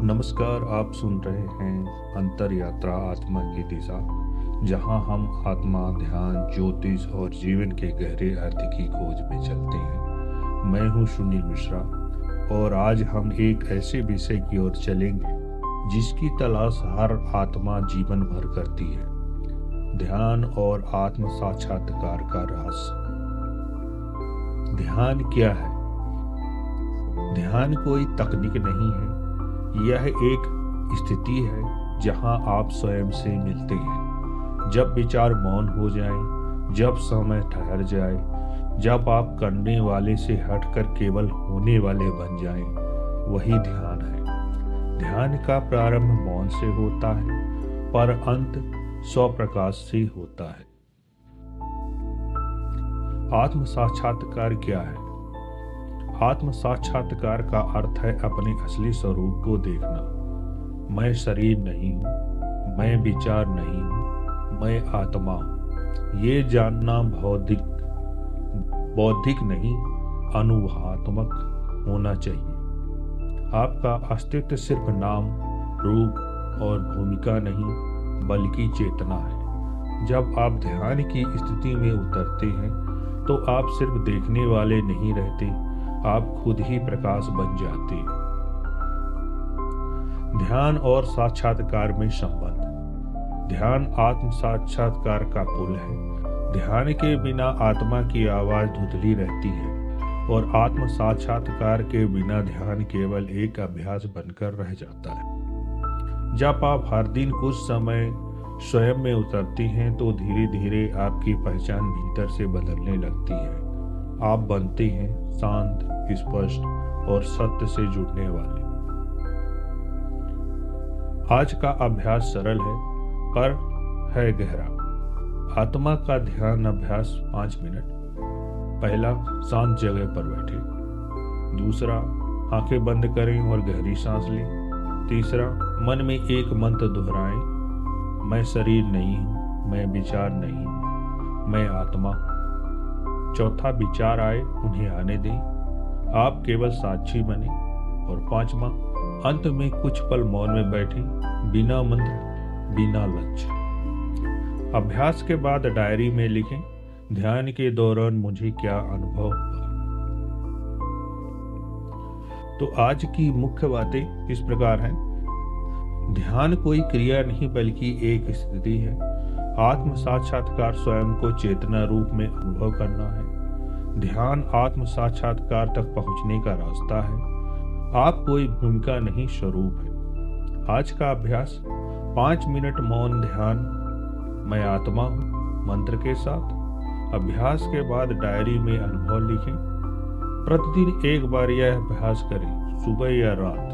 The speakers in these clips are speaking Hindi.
नमस्कार। आप सुन रहे हैं अंतर यात्रा आत्मा की दिशा, जहां हम आत्मा, ध्यान, ज्योतिष और जीवन के गहरे अर्थ की खोज में चलते हैं। मैं हूं सुनील मिश्रा और आज हम एक ऐसे विषय की ओर चलेंगे जिसकी तलाश हर आत्मा जीवन भर करती है। ध्यान और आत्म साक्षात्कार का रहस्य। ध्यान क्या है? ध्यान कोई तकनीक नहीं है, यह एक स्थिति है जहां आप स्वयं से मिलते हैं। जब विचार मौन हो जाए, जब समय ठहर जाए, जब आप करने वाले से हटकर केवल होने वाले बन जाएं, वही ध्यान है। ध्यान का प्रारंभ मौन से होता है, पर अंत स्वप्रकाश से होता है। आत्म साक्षात्कार क्या है? आत्म साक्षात्कार का अर्थ है अपने असली स्वरूप को देखना। मैं शरीर नहीं हूँ, मैं विचार नहीं हूँ, मैं आत्मा हूँ। ये जानना बौद्धिक नहीं, अनुभवात्मक होना चाहिए। आपका अस्तित्व सिर्फ नाम, रूप और भूमिका नहीं, बल्कि चेतना है। जब आप ध्यान की स्थिति में उतरते हैं तो आप सिर्फ देखने वाले नहीं रहते, आप खुद ही प्रकाश बन जाते हैं। ध्यान और साक्षात्कार में संबंध। ध्यान आत्म साक्षात्कार का पुल है। ध्यान के बिना आत्मा की आवाज धुंधली रहती है और आत्म साक्षात्कार के बिना ध्यान केवल एक अभ्यास बनकर रह जाता है। जब आप हर दिन कुछ समय स्वयं में उतरते हैं तो धीरे धीरे आपकी पहचान भीतर से बदलने लगती है। आप बनते हैं शांत, स्पष्ट और सत्य से जुड़ने वाले। आज का अभ्यास सरल है पर है गहरा। आत्मा का ध्यान अभ्यास 5 मिनट। पहला, शांत जगह पर बैठे। दूसरा, आंखें बंद करें और गहरी सांस लें। तीसरा, मन में एक मंत्र दोहराएं। मैं शरीर नहीं हूं, मैं विचार नहीं हूं, मैं आत्मा हूं। चौथा, विचार आए उन्हें आने दें, आप केवल साक्षी बने। और पांचवा, अंत में कुछ पल मौन में बैठे, बिना मंत्र, बिना लक्ष्य। अभ्यास के बाद डायरी में लिखें, ध्यान के दौरान मुझे क्या अनुभव हुआ। तो आज की मुख्य बातें इस प्रकार हैं। ध्यान कोई क्रिया नहीं बल्कि एक स्थिति है। आत्म साक्षात्कार स्वयं को चेतना रूप में अनुभव करना है। ध्यान आत्म साक्षात्कार तक पहुंचने का रास्ता है। आप कोई भूमिका नहीं, स्वरूप है। आज का अभ्यास 5 मिनट मौन ध्यान, मैं आत्मा हूं मंत्र के साथ। अभ्यास के बाद डायरी में अनुभव लिखें। प्रतिदिन एक बार यह अभ्यास करें, सुबह या रात।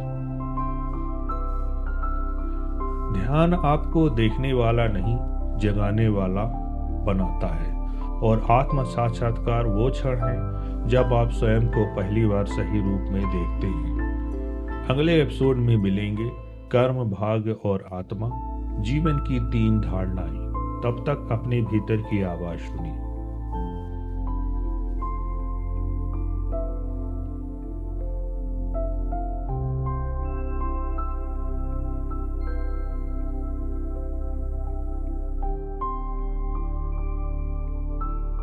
ध्यान आपको देखने वाला नहीं, जगाने वाला बनाता है। और आत्म साक्षात्कार वो क्षण है जब आप स्वयं को पहली बार सही रूप में देखते हैं। अगले एपिसोड में मिलेंगे कर्म, भाग्य और आत्मा, जीवन की 3 धारणाएं। तब तक अपने भीतर की आवाज सुनिए।